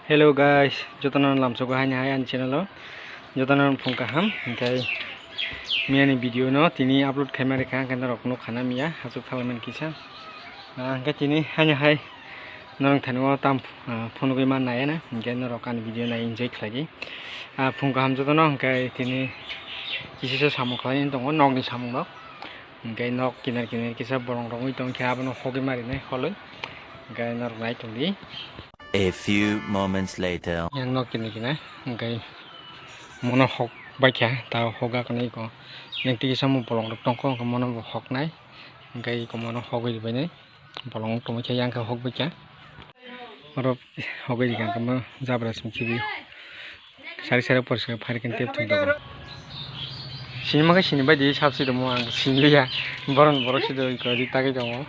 Hello guys, jotonan lamso hai hai an channel lo jotonan phung kaham kai miani video no tini upload khaimari kha kan rok no khana mia hasu phalmen kisa kai tini hanya hai norong thano tam phunu bai man nai na kai norok kan video nai enjoy khlagi phung kaham jotono kai tini kisi samung khlai tongo nog ni samung no kai nok kinar kinar kisa borong rongoi tong kha bano hogi mari nai holoi kai norok nai tongdi. A few moments later. Yang nok kini kina, okay. Mono hok baca, tahu hoga kini ko. Yang tiga samu polong dok tongko, kemono hok nai, okay. Kemono hok ini banyak, polong tomo caya yang ke hok baca. Orang hok ini kan kemono zabra semcibi. Sari porsi hari kentip tu dok. Sini maka sini baju sabsi demo ang sini ya, boron sih doi ko di taki dong.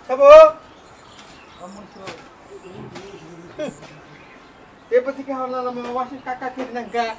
Sabu, dia pasti kau lalu mewasi kakak kiri nangga.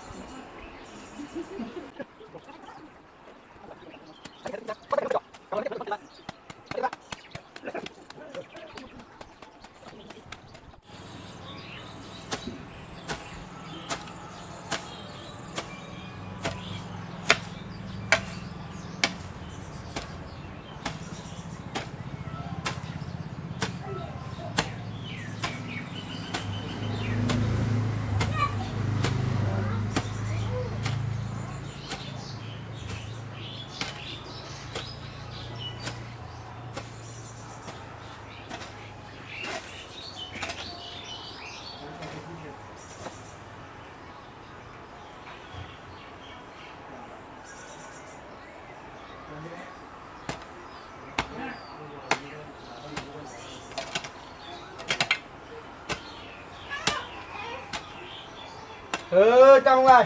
Trong này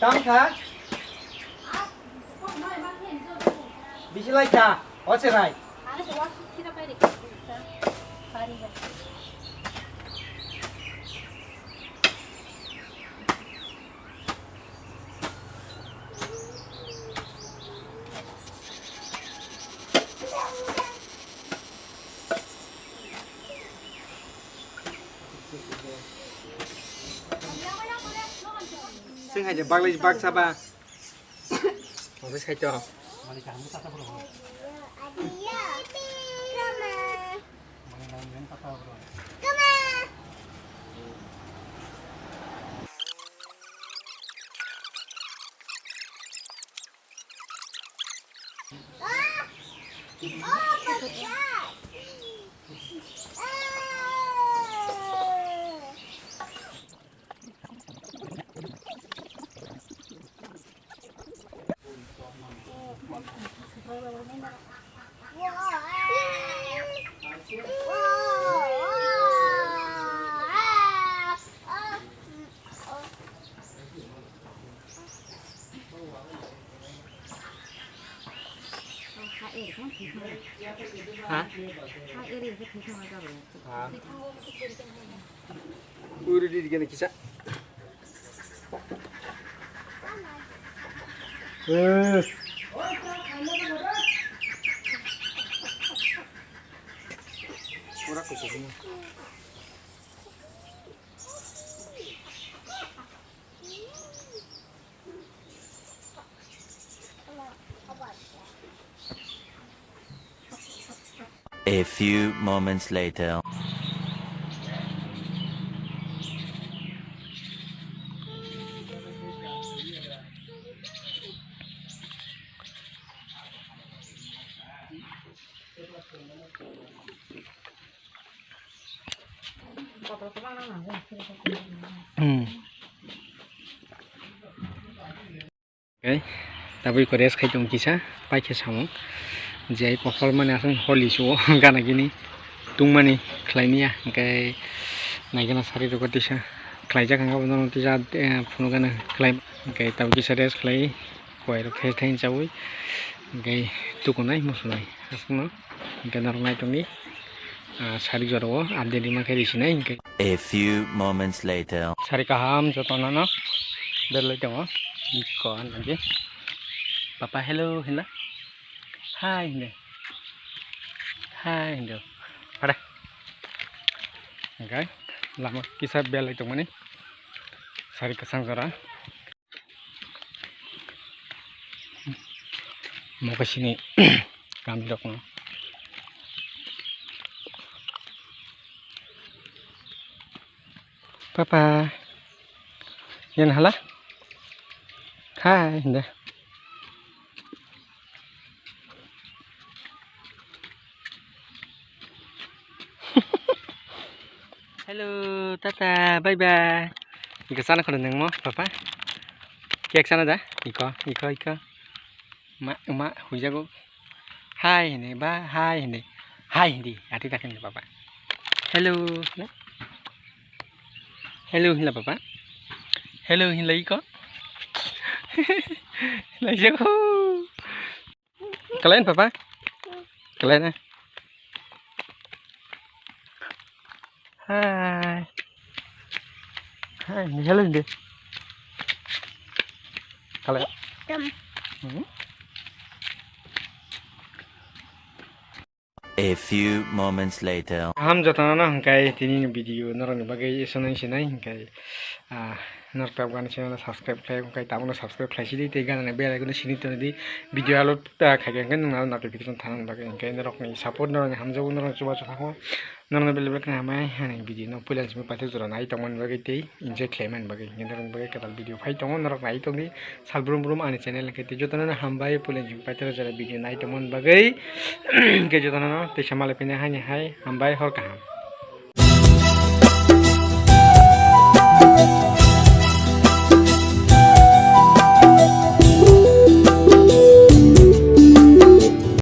trong hả? Bisa lagi oh cerai. Sing hai bag lagi bag saba. Mau saya coba. Hah? Udah di gini kisah. Orang kusuknya. A few moments later. Okay, tapi ko rest khaitung kisa paike samung jai pohol mane asung holi su gana gini tungmani khlaimia kai naigana sari ro kotisa khlaija kanga bono tisa phunu gana khlaim kai tabu kisa rest khlai koi ro khai thain chawi kai tukunai musunai asungno kai narnai tungni sari joro update ma kai risinai kai A few moments later. sari kaham jotonana berlai tongo ko an lagi papa hello hina hi hina hi hina ada okay lama kisah bel itu mana sari kesang zara mau ke sini kami dok no papa yan hala hi hina hello tata bye bye ika sana kono nang mo papa kek sana da iko ma hujago hai ne ba hai ne hai di ati taken papa hello na hello hila papa hello hila iko lai jago kalian papa kalian hai hai hello hindi kalian A few moments later. ham jatana na hangkai tini video narang bagai sonai sinai hangkai narpap gan channel subscribe khai hangkai tamno subscribe khai sidi te gan na bel icon sini to di video upload khai gan na notification thanan bagai hangkai narok ni support narang hamjo narang chuba chuba ho narang bel bel kan amai hani video no pulan simi pate jora nai tamon bagai te enjoy claimant bagai narang bagai kadal video phai tamon narok nai tongni salbrum brum ani channel ke te jotana na hambai pulan simi pate jora video nai tamon bagai ke jotana no te samale pina hani hai hambai hor kaham